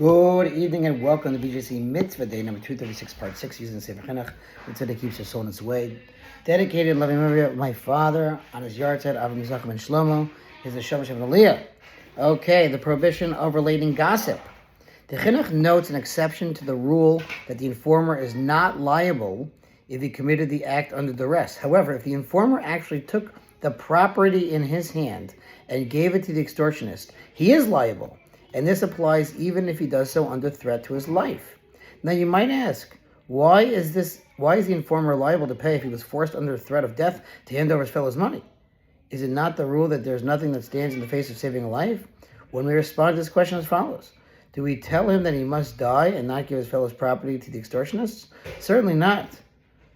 Good evening and welcome to BJC Mitzvah Day number 236, part 6, using the Sefer Hachinuch. Mitzvah that keeps your soul in its way. Dedicated and loving memory of my father on his yard side, Avram Yitzchak and Shlomo, is the Shem Shem Aliyah. Okay, the prohibition of relating gossip. The Chinuch notes an exception to the rule that the informer is not liable if he committed the act under duress. However, if the informer actually took the property in his hand and gave it to the extortionist, he is liable. And this applies even if he does so under threat to his life. Now you might ask, why is the informer liable to pay if he was forced under threat of death to hand over his fellow's money? Is it not the rule that there's nothing that stands in the face of saving a life? When we respond to this question as follows: do we tell him that he must die and not give his fellow's property to the extortionists? Certainly not.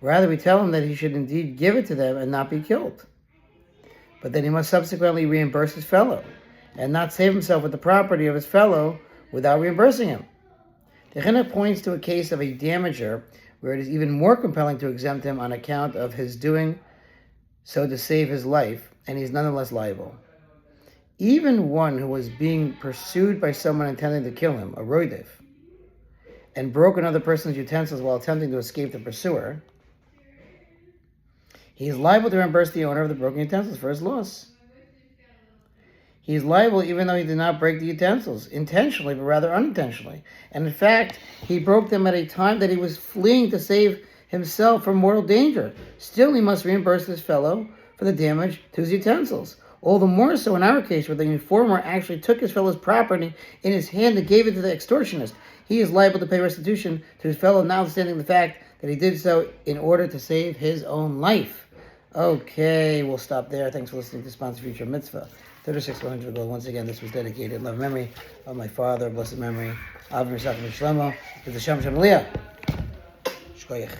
Rather, we tell him that he should indeed give it to them and not be killed. But then he must subsequently reimburse his fellow and not save himself with the property of his fellow without reimbursing him. The Chinuch points to a case of a damager where it is even more compelling to exempt him on account of his doing so to save his life, and he is nonetheless liable. Even one who was being pursued by someone intending to kill him, a roidev, and broke another person's utensils while attempting to escape the pursuer, he is liable to reimburse the owner of the broken utensils for his loss. He is liable even though he did not break the utensils intentionally, but rather unintentionally. And in fact, he broke them at a time that he was fleeing to save himself from mortal danger. Still, he must reimburse his fellow for the damage to his utensils. All the more so in our case, where the informer actually took his fellow's property in his hand and gave it to the extortionist. He is liable to pay restitution to his fellow, notwithstanding the fact that he did so in order to save his own life. Okay, we'll stop there. Thanks for listening to Sponsor Future Mitzvah 36-100 ago. Once again, this was dedicated in love memory of my father, blessed memory, Avram Yitzchak and Shlomo, to the Shem Shem Aliyah. Shkoyach.